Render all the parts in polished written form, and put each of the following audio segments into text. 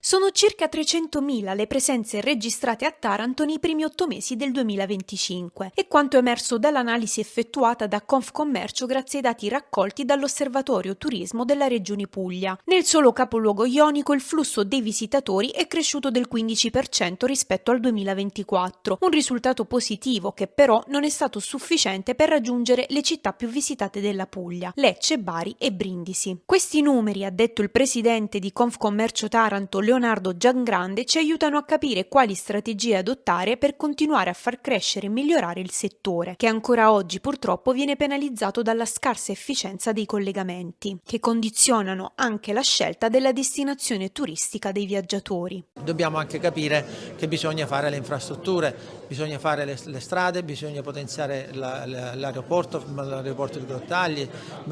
Sono circa 300.000 le presenze registrate a Taranto nei primi 8 mesi del 2025. È quanto emerso dall'analisi effettuata da Confcommercio grazie ai dati raccolti dall'Osservatorio Turismo della Regione Puglia. Nel solo capoluogo ionico il flusso dei visitatori è cresciuto del 15% rispetto al 2024, un risultato positivo che però non è stato sufficiente per raggiungere le città più visitate della Puglia, Lecce, Bari e Brindisi. Questi numeri, ha detto il presidente di Confcommercio Taranto Leonardo Giangrande, ci aiutano a capire quali strategie adottare per continuare a far crescere e migliorare il settore, che ancora oggi purtroppo viene penalizzato dalla scarsa efficienza dei collegamenti, che condizionano anche la scelta della destinazione turistica dei viaggiatori. Dobbiamo anche capire che bisogna fare le infrastrutture, bisogna fare le strade, bisogna potenziare l'aeroporto di Grottaglie,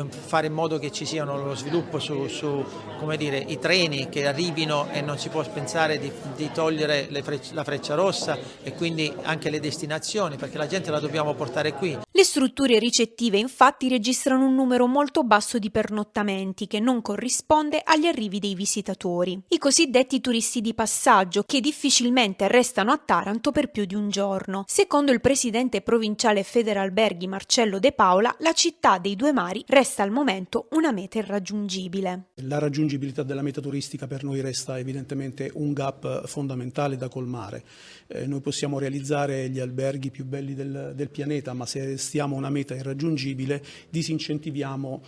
fare in modo che ci siano lo sviluppo su come dire, i treni che arrivino e non si può pensare di togliere la freccia rossa e quindi anche le destinazioni, perché la gente la dobbiamo portare qui. Le strutture ricettive infatti registrano un numero molto basso di pernottamenti che non corrisponde agli arrivi dei visitatori, i cosiddetti turisti di passaggio che difficilmente restano a Taranto per più di un giorno. Secondo il presidente provinciale Federalberghi Marcello De Paola, la città dei due mari resta al momento una meta irraggiungibile. La raggiungibilità della meta turistica per noi resta evidentemente un gap fondamentale da colmare. Noi possiamo realizzare gli alberghi più belli del pianeta, ma se stiamo una meta irraggiungibile disincentiviamo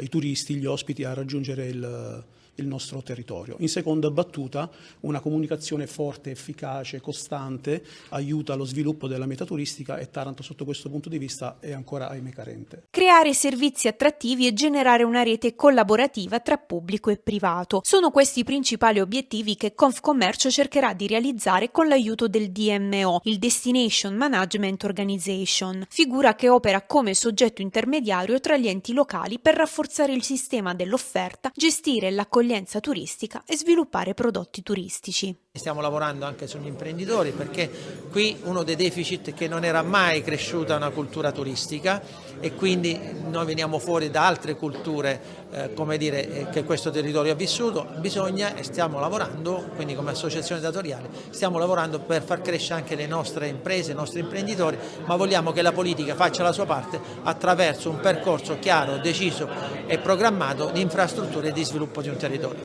i turisti, gli ospiti a raggiungere il nostro territorio. In seconda battuta, una comunicazione forte, efficace, costante aiuta lo sviluppo della meta turistica e Taranto sotto questo punto di vista è ancora, ahimè, carente. Creare servizi attrattivi e generare una rete collaborativa tra pubblico e privato. Sono questi i principali obiettivi che Confcommercio cercherà di realizzare con l'aiuto del DMO, il Destination Management Organization, figura che opera come soggetto intermediario tra gli enti locali per rafforzare il sistema dell'offerta, gestire l'accoglienza turistica e sviluppare prodotti turistici. Stiamo lavorando anche sugli imprenditori perché qui uno dei deficit è che non era mai cresciuta una cultura turistica e quindi noi veniamo fuori da altre culture come dire, che questo territorio ha vissuto. Bisogna e stiamo lavorando, quindi come associazione datoriale, stiamo lavorando per far crescere anche le nostre imprese, i nostri imprenditori, ma vogliamo che la politica faccia la sua parte attraverso un percorso chiaro, deciso e programmato di infrastrutture e di sviluppo di un territorio.